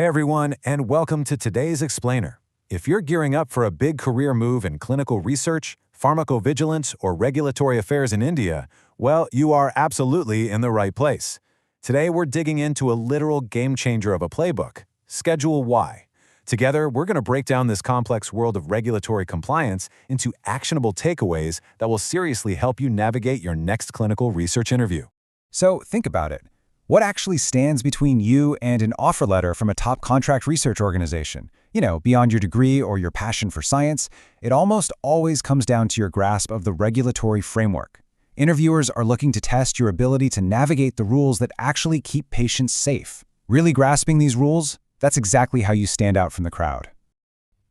Hey everyone, and welcome to today's Explainer. If you're gearing up for a big career move in clinical research, pharmacovigilance, or regulatory affairs in India, well, you are absolutely in the right place. Today we're digging into a literal game changer of a playbook, Schedule Y. Together, we're going to break down this complex world of regulatory compliance into actionable takeaways that will seriously help you navigate your next clinical research interview. So think about it. What actually stands between you and an offer letter from a top contract research organization? Beyond your degree or your passion for science, it almost always comes down to your grasp of the regulatory framework. Interviewers are looking to test your ability to navigate the rules that actually keep patients safe. Really grasping these rules? That's exactly how you stand out from the crowd.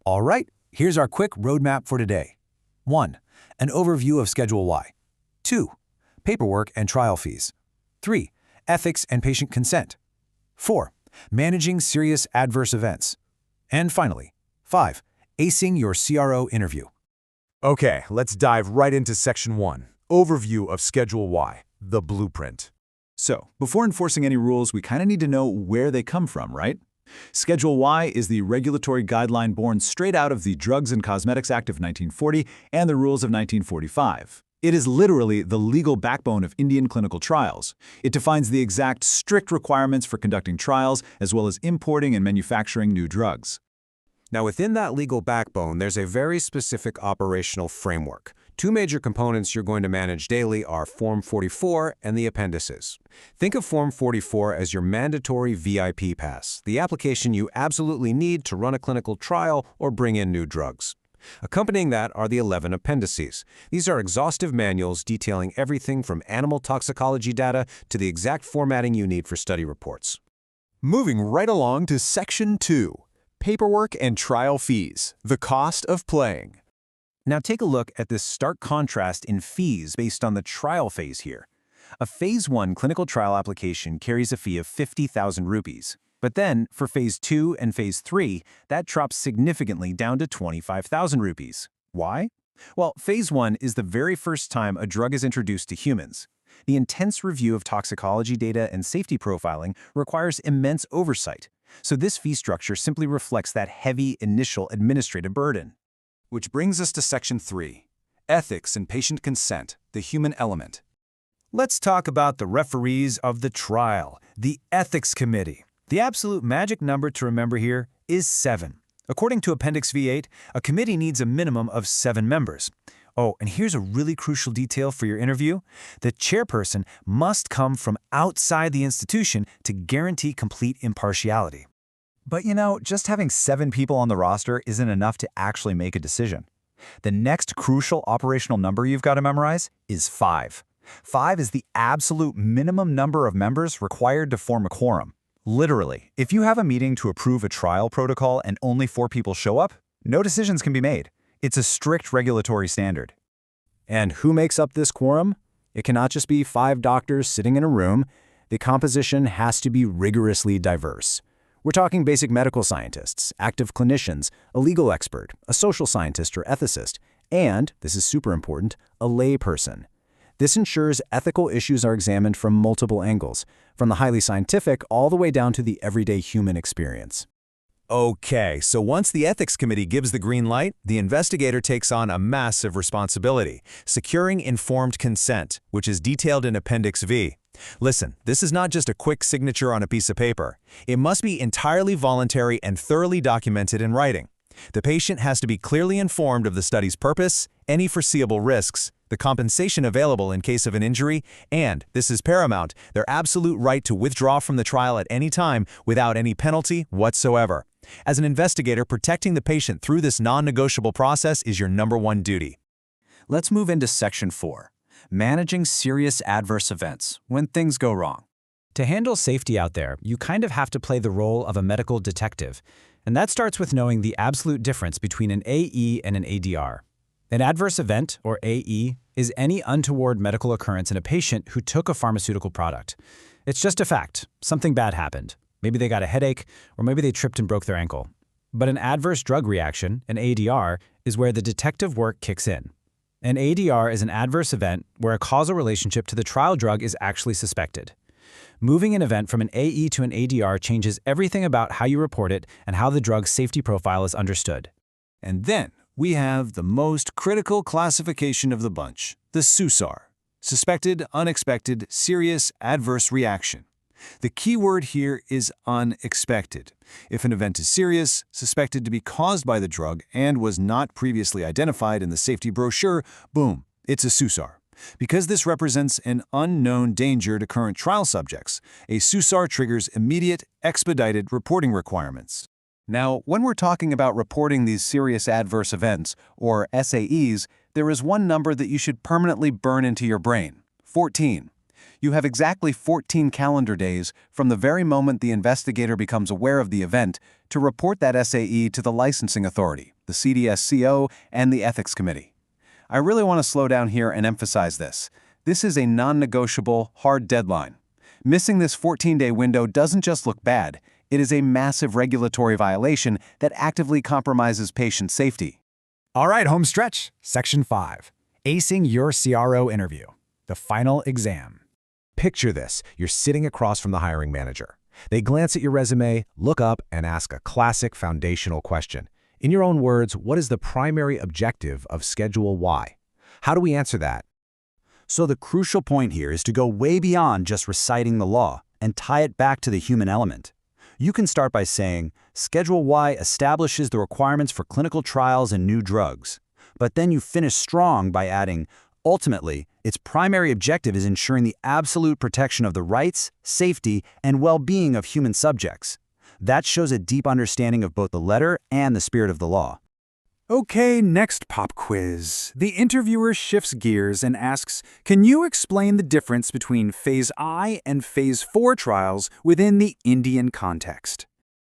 All right, here's our quick roadmap for today. 1. An overview of Schedule Y. 2. Paperwork and trial fees. 3. Ethics and patient consent. 4. Managing serious adverse events. And finally, 5. Acing your CRO interview. Okay, let's dive right into Section 1, Overview of Schedule Y, the blueprint. So, before enforcing any rules, we kind of need to know where they come from, right? Schedule Y is the regulatory guideline born straight out of the Drugs and Cosmetics Act of 1940 and the rules of 1945. It is literally the legal backbone of Indian clinical trials. It defines the exact strict requirements for conducting trials, as well as importing and manufacturing new drugs. Now, within that legal backbone, there's a very specific operational framework. Two major components you're going to manage daily are Form 44 and the appendices. Think of Form 44 as your mandatory VIP pass, the application you absolutely need to run a clinical trial or bring in new drugs. Accompanying that are the 11 appendices. These are exhaustive manuals detailing everything from animal toxicology data to the exact formatting you need for study reports. Moving right along to Section 2, Paperwork and Trial Fees, the cost of playing. Now take a look at this stark contrast in fees based on the trial phase here. A Phase 1 clinical trial application carries a fee of 50,000 rupees. But then, for Phase 2 and Phase 3, that drops significantly down to 25,000 rupees. Why? Well, Phase 1 is the very first time a drug is introduced to humans. The intense review of toxicology data and safety profiling requires immense oversight, so this fee structure simply reflects that heavy initial administrative burden. Which brings us to Section 3, Ethics and Patient Consent, the human element. Let's talk about the referees of the trial, the Ethics Committee. The absolute magic number to remember here is 7. According to Appendix V8, a committee needs a minimum of 7 members. Oh, and here's a really crucial detail for your interview. The chairperson must come from outside the institution to guarantee complete impartiality. But just having 7 people on the roster isn't enough to actually make a decision. The next crucial operational number you've got to memorize is 5. 5 is the absolute minimum number of members required to form a quorum. Literally, if you have a meeting to approve a trial protocol and only 4 people show up, no decisions can be made. It's a strict regulatory standard. And who makes up this quorum? It cannot just be 5 doctors sitting in a room. The composition has to be rigorously diverse. We're talking basic medical scientists, active clinicians, a legal expert, a social scientist or ethicist, and, this is super important, a layperson. This ensures ethical issues are examined from multiple angles, from the highly scientific all the way down to the everyday human experience. Okay, so once the Ethics Committee gives the green light, the investigator takes on a massive responsibility, securing informed consent, which is detailed in Appendix V. Listen, this is not just a quick signature on a piece of paper. It must be entirely voluntary and thoroughly documented in writing. The patient has to be clearly informed of the study's purpose, any foreseeable risks, the compensation available in case of an injury, and, this is paramount, their absolute right to withdraw from the trial at any time without any penalty whatsoever. As an investigator, protecting the patient through this non-negotiable process is your #1 duty. Let's move into Section 4, Managing Serious Adverse Events, when things go wrong. To handle safety out there, you kind of have to play the role of a medical detective, and that starts with knowing the absolute difference between an AE and an ADR. An adverse event, or AE, is any untoward medical occurrence in a patient who took a pharmaceutical product. It's just a fact. Something bad happened. Maybe they got a headache, or maybe they tripped and broke their ankle. But an adverse drug reaction, an ADR, is where the detective work kicks in. An ADR is an adverse event where a causal relationship to the trial drug is actually suspected. Moving an event from an AE to an ADR changes everything about how you report it and how the drug's safety profile is understood. And then we have the most critical classification of the bunch, the SUSAR, Suspected, Unexpected, Serious Adverse Reaction. The key word here is unexpected. If an event is serious, suspected to be caused by the drug, and was not previously identified in the safety brochure, boom, it's a SUSAR. Because this represents an unknown danger to current trial subjects, a SUSAR triggers immediate, expedited reporting requirements. Now, when we're talking about reporting these serious adverse events, or SAEs, there is one number that you should permanently burn into your brain: 14. You have exactly 14 calendar days from the very moment the investigator becomes aware of the event to report that SAE to the licensing authority, the CDSCO, and the ethics committee. I really want to slow down here and emphasize this. This is a non-negotiable, hard deadline. Missing this 14-day window doesn't just look bad, it is a massive regulatory violation that actively compromises patient safety. All right, home stretch. Section 5. Acing your CRO interview. The final exam. Picture this. You're sitting across from the hiring manager. They glance at your resume, look up, and ask a classic foundational question. In your own words, what is the primary objective of Schedule Y? How do we answer that? So the crucial point here is to go way beyond just reciting the law and tie it back to the human element. You can start by saying, Schedule Y establishes the requirements for clinical trials and new drugs. But then you finish strong by adding, ultimately, its primary objective is ensuring the absolute protection of the rights, safety, and well-being of human subjects. That shows a deep understanding of both the letter and the spirit of the law. Okay, next pop quiz. The interviewer shifts gears and asks, can you explain the difference between Phase I and Phase 4 trials within the Indian context?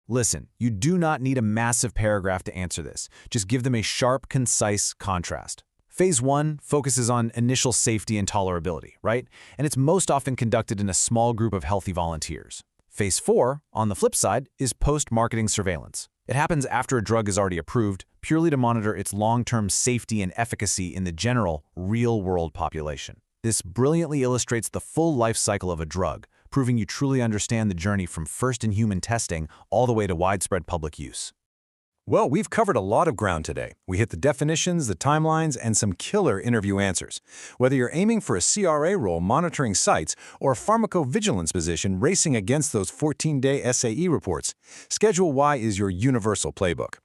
Listen, you do not need a massive paragraph to answer this. Just give them a sharp, concise contrast. Phase 1 focuses on initial safety and tolerability, right? And it's most often conducted in a small group of healthy volunteers. Phase 4, on the flip side, is post-marketing surveillance. It happens after a drug is already approved, purely to monitor its long-term safety and efficacy in the general, real-world population. This brilliantly illustrates the full life cycle of a drug, proving you truly understand the journey from first-in-human testing all the way to widespread public use. Well, we've covered a lot of ground today. We hit the definitions, the timelines, and some killer interview answers. Whether you're aiming for a CRA role monitoring sites or a pharmacovigilance position racing against those 14-day SAE reports, Schedule Y is your universal playbook.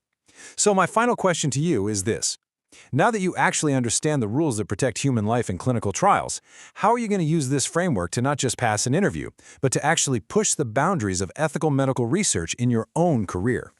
So my final question to you is this. Now that you actually understand the rules that protect human life in clinical trials, how are you going to use this framework to not just pass an interview, but to actually push the boundaries of ethical medical research in your own career?